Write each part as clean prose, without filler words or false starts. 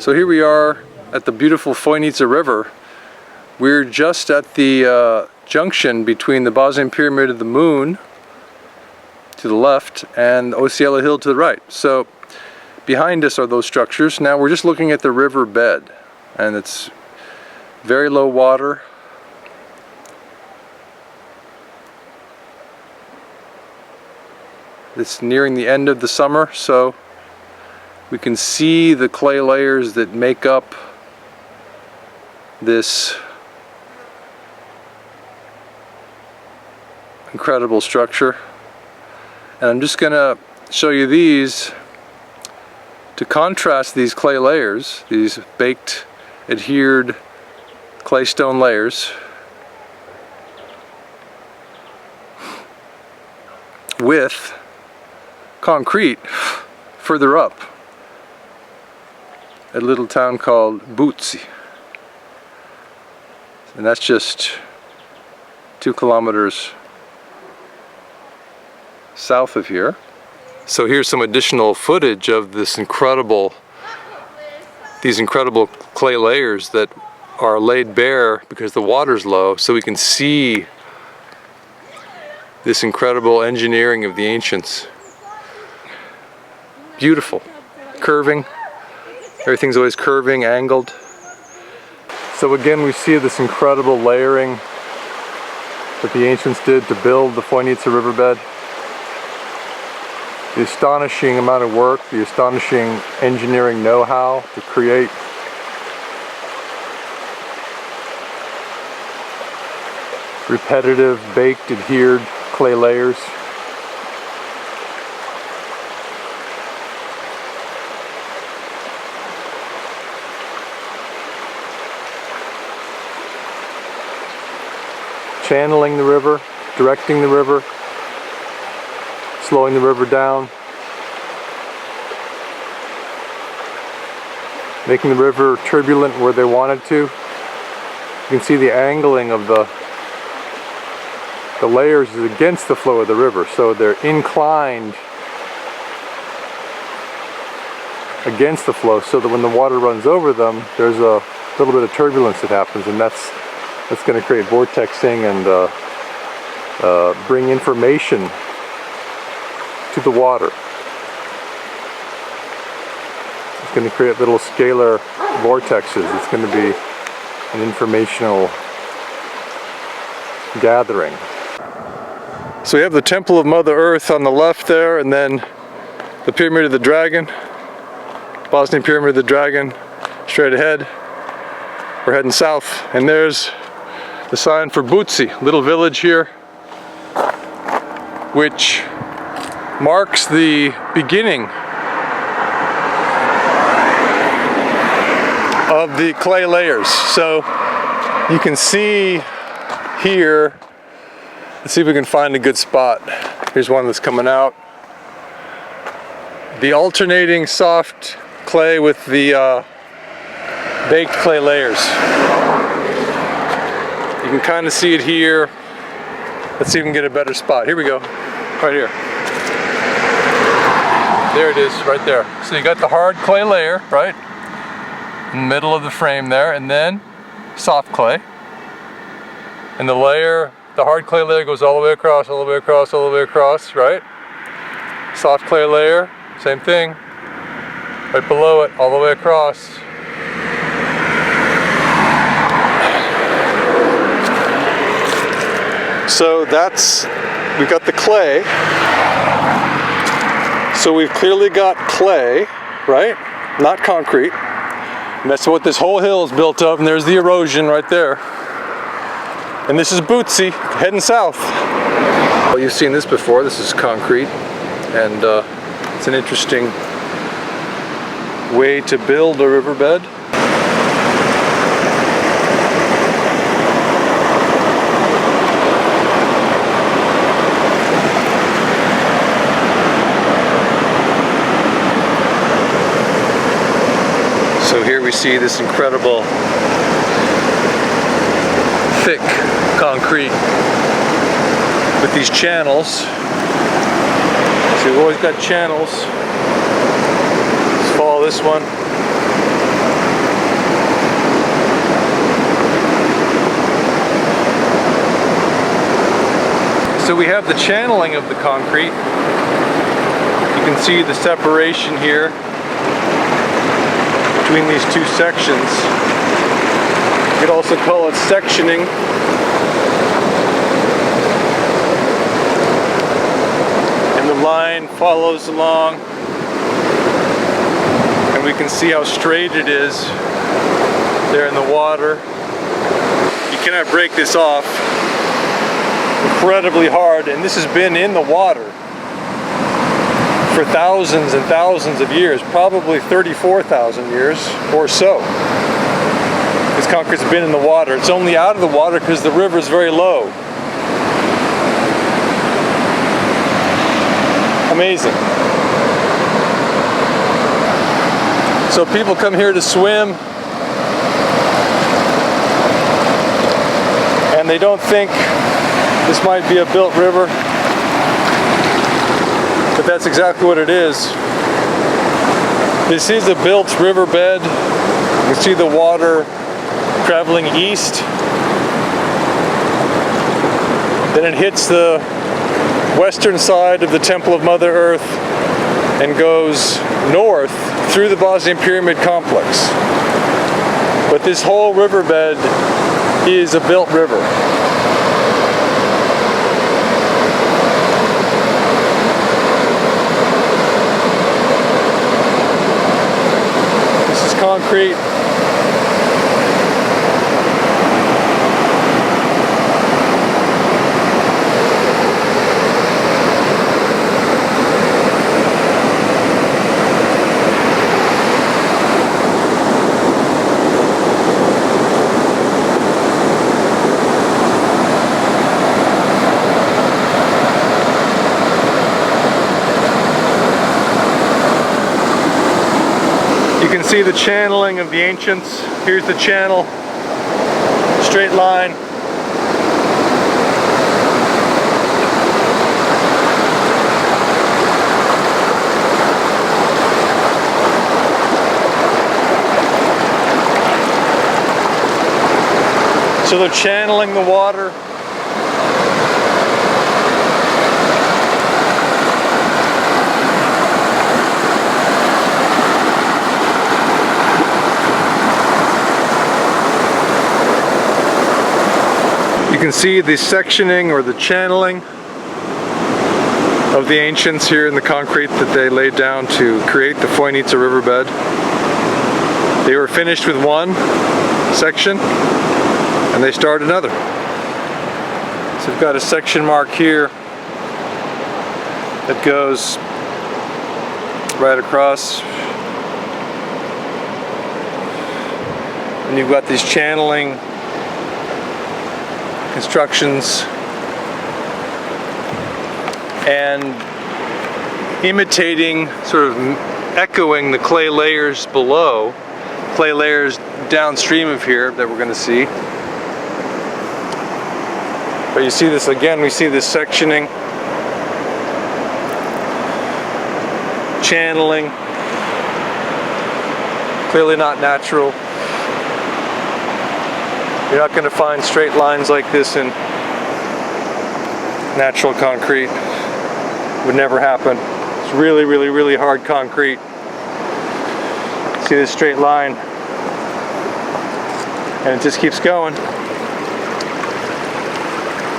So here we are at the beautiful Fojnica River. We're just at the junction between the Bosnian Pyramid of the Moon to the left and Ociela Hill to the right. So behind us are those structures. Now we're just looking at the river bed, and it's very low water. It's nearing the end of the summer, so we can see the clay layers that make up this incredible structure. And I'm just going to show you these to contrast these clay layers, these baked, adhered clay stone layers, with concrete further up at a little town called Buzzi. And that's just 2 kilometers south of here. So here's some additional footage of these incredible clay layers that are laid bare because the water's low, so we can see this incredible engineering of the ancients. Beautiful. Curving. Everything's always curving, angled. So again, we see this incredible layering that the ancients did to build the Fojnica riverbed. The astonishing amount of work, the astonishing engineering know-how to create repetitive, baked, adhered clay layers. Channeling the river, directing the river, slowing the river down, making the river turbulent where they wanted to. You can see the angling of the layers is against the flow of the river, so they're inclined against the flow so that when the water runs over them, there's a little bit of turbulence that happens, and that's going to create vortexing and bring information to the water. It's going to create little scalar vortexes. It's going to be an informational gathering. So we have the Temple of Mother Earth on the left there, and then the Pyramid of the Dragon, Bosnian Pyramid of the Dragon, straight ahead. We're heading south, and there's the sign for Buzzi, little village here, which marks the beginning of the clay layers. So you can see here, let's see if we can find a good spot. Here's one that's coming out. The alternating soft clay with the baked clay layers. You can kind of see it here. Let's see if we can get a better spot. Here we go, right here. There it is, right there. So you got the hard clay layer, right? In the middle of the frame there, and then soft clay. And the hard clay layer goes all the way across, all the way across, all the way across, right? Soft clay layer, same thing. Right below it, all the way across. So we've got the clay. So we've clearly got clay, right? Not concrete. And that's what this whole hill is built of, and there's the erosion right there. And this is Buzzi, heading south. Well, you've seen this before. This is concrete, and it's an interesting way to build a riverbed. So here we see this incredible thick concrete with these channels. So we've always got channels. Let's follow this one. So we have the channeling of the concrete. You can see the separation here between these two sections. You could also call it sectioning. And the line follows along. And we can see how straight it is there in the water. You cannot break this off. Incredibly hard, and this has been in the water for thousands and thousands of years, probably 34,000 years or so. This concrete's been in the water. It's only out of the water because the river is very low. Amazing. So people come here to swim, and they don't think this might be a built river, but that's exactly what it is. This is a built riverbed. You can see the water traveling east. Then it hits the western side of the Temple of Mother Earth and goes north through the Bosnian Pyramid Complex. But this whole riverbed is a built river. Concrete. You can see the channeling of the ancients. Here's the channel, straight line. So they're channeling the water. You can see the sectioning or the channeling of the ancients here in the concrete that they laid down to create the Fojnica Riverbed. They were finished with one section and they start another. So we've got a section mark here that goes right across. And you've got these channeling constructions and imitating, sort of echoing the clay layers below, clay layers downstream of here that we're going to see. But you see this again, we see this sectioning, channeling, clearly not natural. You're not going to find straight lines like this in natural concrete. It would never happen. It's really, really, really hard concrete. See this straight line? And it just keeps going.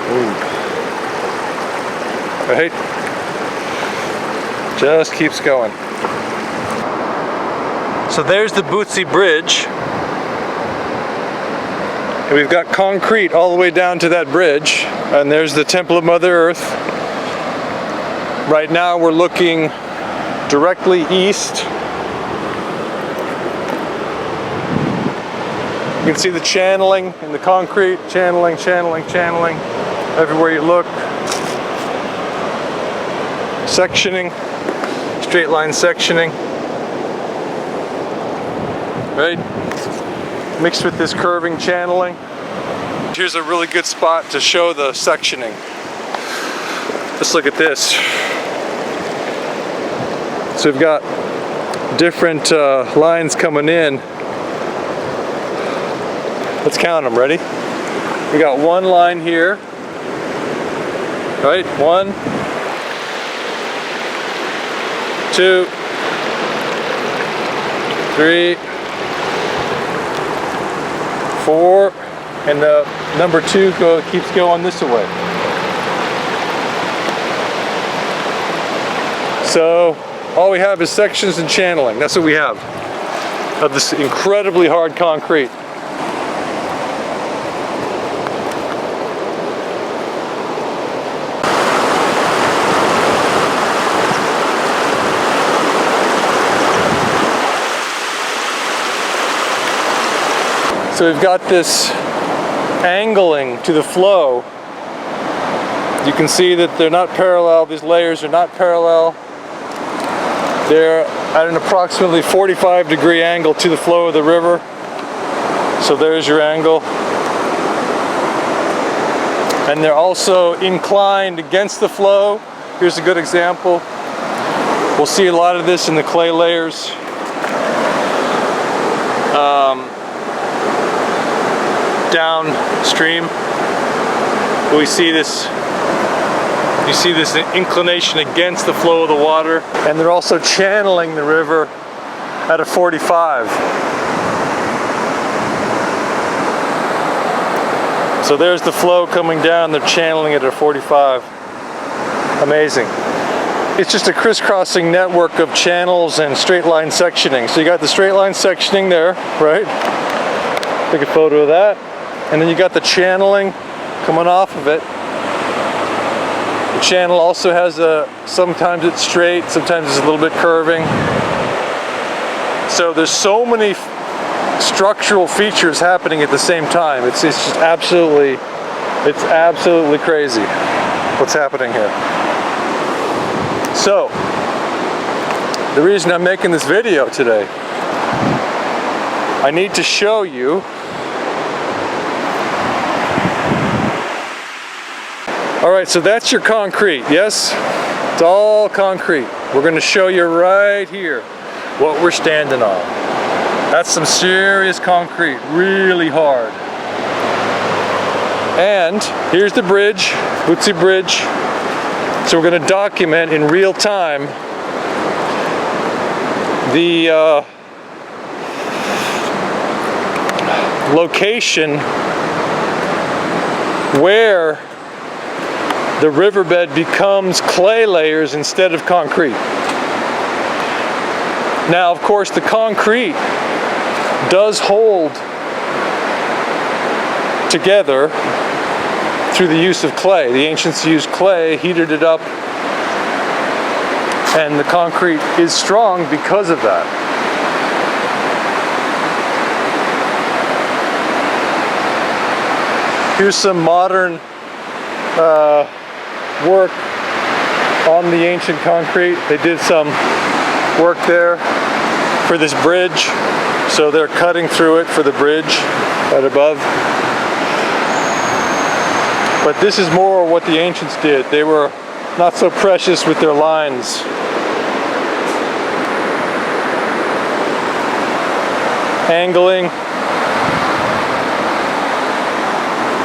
Ooh. Right? Just keeps going. So there's the Bootsy Bridge. And we've got concrete all the way down to that bridge, and there's the Temple of Mother Earth. Right now we're looking directly east. You can see the channeling in the concrete, channeling, channeling, channeling, everywhere you look. Sectioning, straight line sectioning. Right? Mixed with this curving channeling. Here's a really good spot to show the sectioning. Let's look at this. So we've got different lines coming in. Let's count them. Ready? We got one line here, Right? 1, 2, 3, 4, and the number 2 keeps going this way. So all we have is sections and channeling. That's what we have of this incredibly hard concrete. So we've got this angling to the flow. You can see that they're not parallel. These layers are not parallel. They're at an approximately 45-degree angle to the flow of the river. So there's your angle. And they're also inclined against the flow. Here's a good example. We'll see a lot of this in the clay layers. Downstream, we see this. You see this inclination against the flow of the water, and they're also channeling the river at a 45. So there's the flow coming down. They're channeling it at a 45. Amazing. It's just a crisscrossing network of channels and straight line sectioning. So you got the straight line sectioning there, right? Take a photo of that. And then you got the channeling coming off of it. The channel also has sometimes it's straight, sometimes it's a little bit curving. So there's so many structural features happening at the same time. It's just absolutely crazy what's happening here. So, the reason I'm making this video today, I need to show you Alright, so that's your concrete, yes? It's all concrete. We're going to show you right here what we're standing on. That's some serious concrete, really hard. And here's the bridge, Bootsy Bridge. So we're going to document in real time the location where the riverbed becomes clay layers instead of concrete. Now, of course, the concrete does hold together through the use of clay. The ancients used clay, heated it up, and the concrete is strong because of that. Here's some modern work on the ancient concrete. They did some work there for this bridge, so they're cutting through it for the bridge right above. But this is more what the ancients did. They were not so precious with their lines. Angling.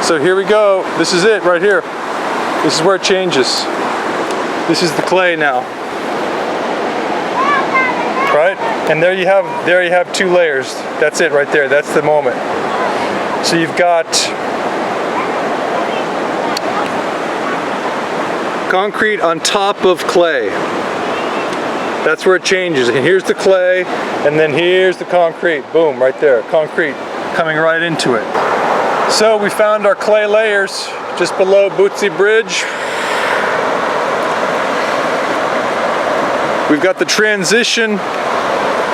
So here we go. This is it right here. This is where it changes. This is the clay now. Right? And there you have 2 layers. That's it right there. That's the moment. So you've got concrete on top of clay. That's where it changes. And here's the clay, and then here's the concrete. Boom, right there. Concrete coming right into it. So we found our clay layers just below Bootsy Bridge. We've got the transition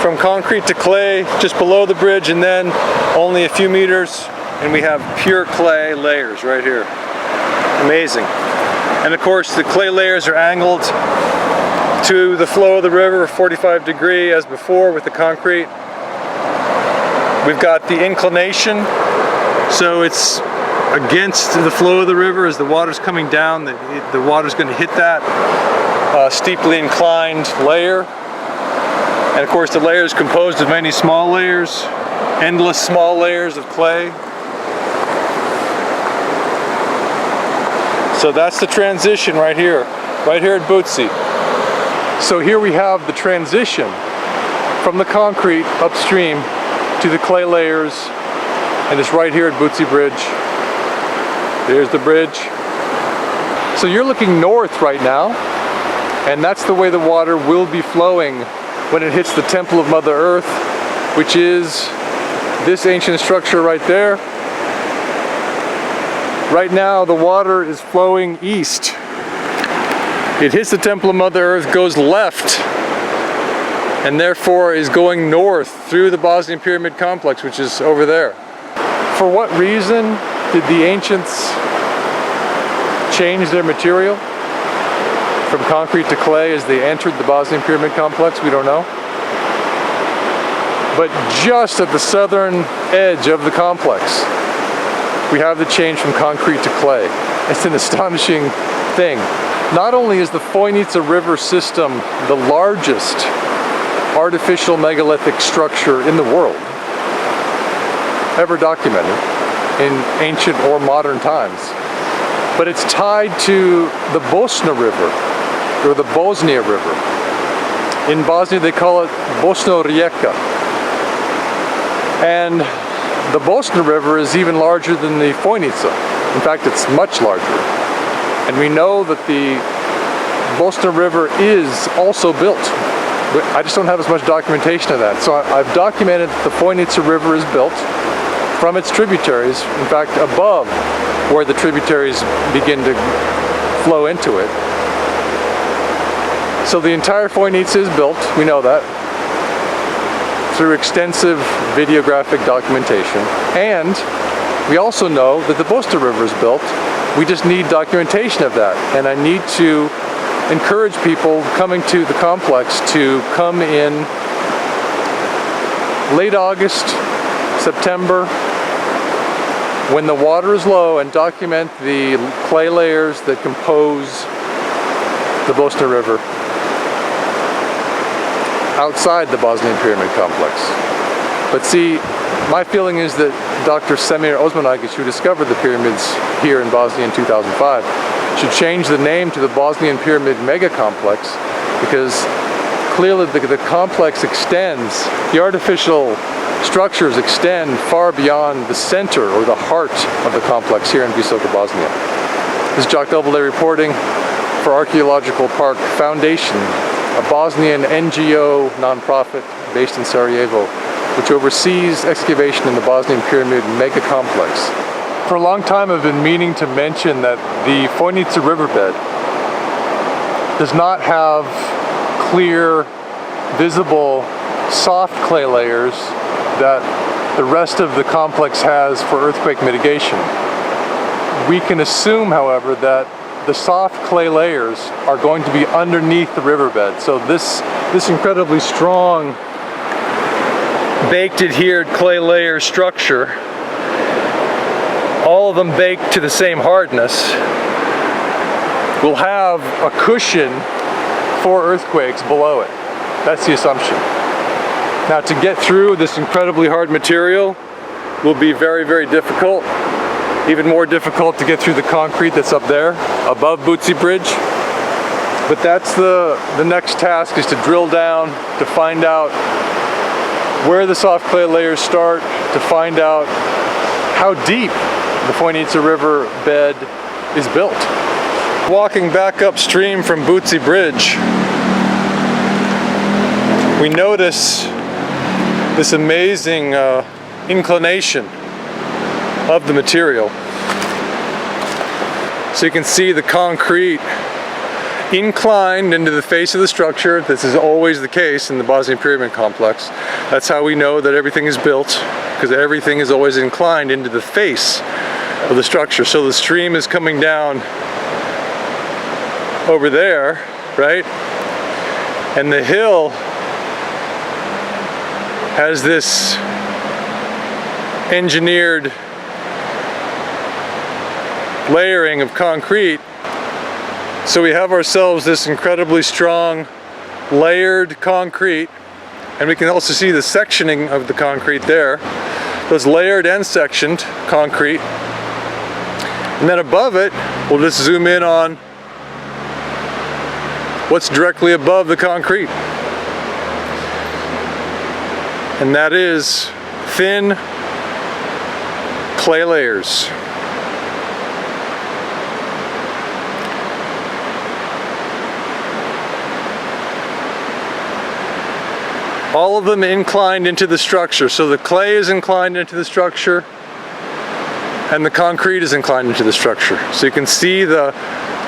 from concrete to clay just below the bridge, and then only a few meters, and we have pure clay layers right here. Amazing. And of course, the clay layers are angled to the flow of the river, 45 degree as before with the concrete. We've got the inclination, so it's against the flow of the river. As the water's coming down, the water's going to hit that steeply inclined layer. And of course, the layer is composed of many small layers, endless small layers of clay. So that's the transition right here at Bootsy. So here we have the transition from the concrete upstream to the clay layers, and it's right here at Bootsy Bridge. There's the bridge. So you're looking north right now, and that's the way the water will be flowing when it hits the Temple of Mother Earth, which is this ancient structure right there. Right now the water is flowing east. It hits the Temple of Mother Earth, goes left, and therefore is going north through the Bosnian Pyramid Complex, which is over there. For what reason did the ancients change their material from concrete to clay as they entered the Bosnian Pyramid Complex? We don't know. But just at the southern edge of the complex, we have the change from concrete to clay. It's an astonishing thing. Not only is the Fojnica River system the largest artificial megalithic structure in the world ever documented in ancient or modern times, but it's tied to the Bosna River, or the Bosnia River. In Bosnia they call it Bosna Rijeka. And the Bosna River is even larger than the Fojnica. In fact, it's much larger. And we know that the Bosna River is also built. I just don't have as much documentation of that. So I've documented that the Fojnica River is built from its tributaries, in fact above where the tributaries begin to flow into it. So the entire Fojnica is built, we know that, through extensive videographic documentation. And we also know that the Bosna River is built. We just need documentation of that. And I need to encourage people coming to the complex to come in late August, September, when the water is low, and document the clay layers that compose the Bosna River outside the Bosnian Pyramid Complex. But see, my feeling is that Dr. Semir Osmanagic, who discovered the pyramids here in Bosnia in 2005, should change the name to the Bosnian Pyramid Mega Complex, because clearly the complex extends, the artificial structures extend far beyond the center or the heart of the complex here in Visoka, Bosnia. This is Jock Doubleday reporting for Archaeological Park Foundation, a Bosnian NGO nonprofit based in Sarajevo, which oversees excavation in the Bosnian Pyramid Mega Complex. For a long time I've been meaning to mention that the Fojnica Riverbed does not have clear, visible, soft clay layers that the rest of the complex has for earthquake mitigation. We can assume, however, that the soft clay layers are going to be underneath the riverbed. So this incredibly strong baked adhered clay layer structure, all of them baked to the same hardness, will have a cushion for earthquakes below it. That's the assumption. Now, to get through this incredibly hard material will be very, very difficult. Even more difficult to get through the concrete that's up there above Bootsy Bridge. But that's the next task, is to drill down, to find out where the soft clay layers start, to find out how deep the Fojnica River bed is built. Walking back upstream from Bootsy Bridge, we notice this amazing inclination of the material. So you can see the concrete inclined into the face of the structure. This is always the case in the Bosnian Pyramid Complex. That's how we know that everything is built, because everything is always inclined into the face of the structure. So the stream is coming down over there, right? And the hill has this engineered layering of concrete. So we have ourselves this incredibly strong layered concrete, and we can also see the sectioning of the concrete there. Those layered and sectioned concrete. And then above it we'll just zoom in on what's directly above the concrete. And that is thin clay layers. All of them inclined into the structure. So the clay is inclined into the structure and the concrete is inclined into the structure. So you can see the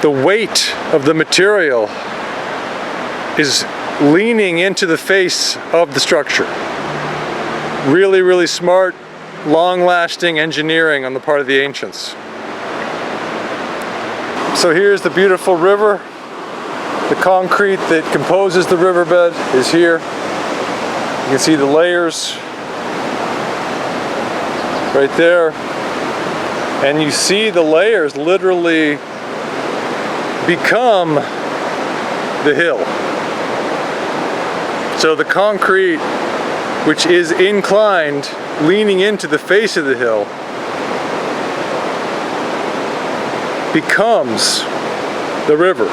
weight of the material is leaning into the face of the structure. Really, really smart, long-lasting engineering on the part of the ancients. So here's the beautiful river. The concrete that composes the riverbed is here. You can see the layers right there. And you see the layers literally become the hill. So the concrete, which is inclined, leaning into the face of the hill, becomes the river.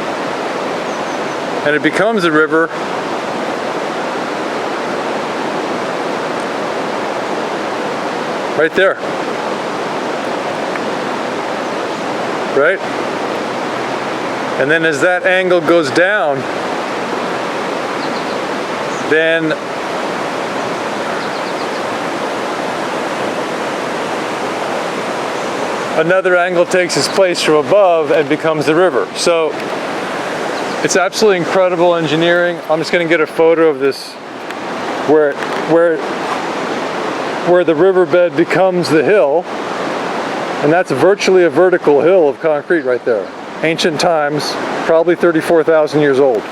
And it becomes the river right there. Right? And then as that angle goes down, then another angle takes its place from above and becomes the river. So it's absolutely incredible engineering. I'm just going to get a photo of this where the riverbed becomes the hill. And that's virtually a vertical hill of concrete right there. Ancient times, probably 34,000 years old.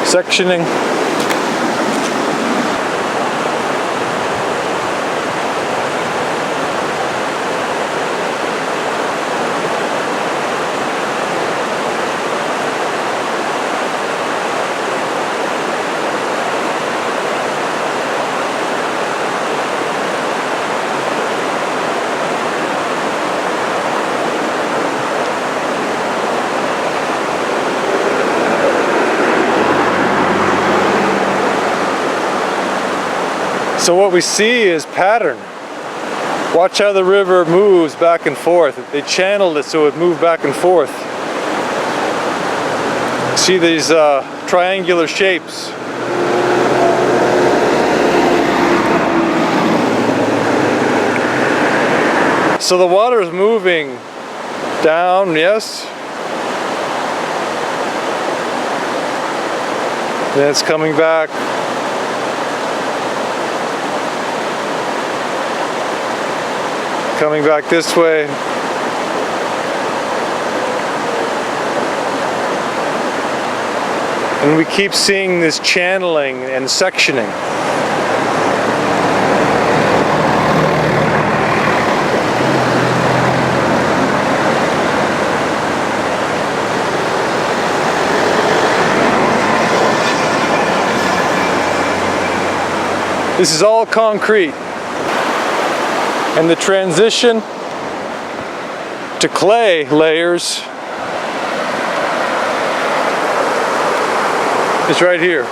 Sectioning. So what we see is pattern. Watch how the river moves back and forth. They channeled it so it moved back and forth. See these triangular shapes. So the water is moving down, yes. Then it's coming back. Coming back this way. And we keep seeing this channeling and sectioning. This is all concrete. And the transition to clay layers is right here.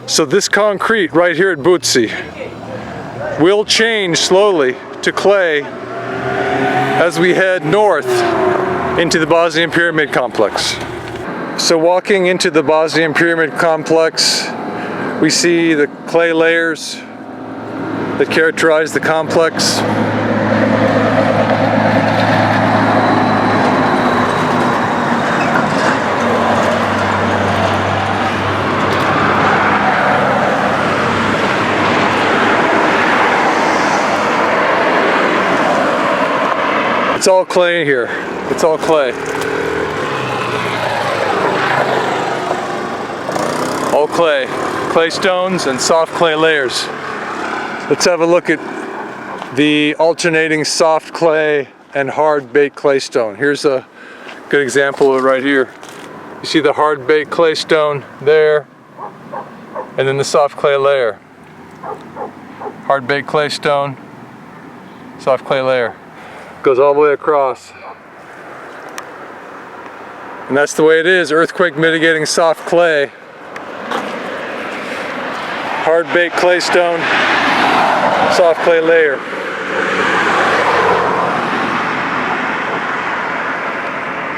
So this concrete right here at Butsi will change slowly to clay as we head north into the Bosnian Pyramid Complex. So walking into the Bosnian Pyramid Complex, we see the clay layers that characterize the complex. It's all clay here. It's all clay. All clay. Clay stones and soft clay layers. Let's have a look at the alternating soft clay and hard baked clay stone. Here's a good example of it right here. You see the hard baked clay stone there, and then the soft clay layer. Hard baked clay stone, soft clay layer. Goes all the way across. And that's the way it is, earthquake mitigating soft clay. Hard baked clay stone, soft clay layer.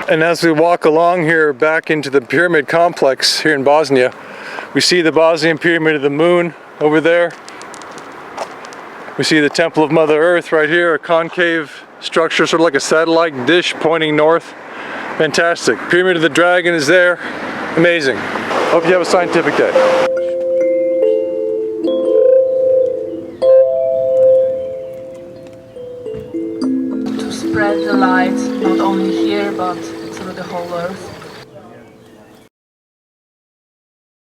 And as we walk along here back into the pyramid complex here in Bosnia, we see the Bosnian Pyramid of the Moon over there. We see the Temple of Mother Earth right here, a concave structure, sort of like a satellite dish pointing north. Fantastic. Pyramid of the Dragon is there. Amazing. Hope you have a scientific day. To spread the light, not only here, but through the whole earth.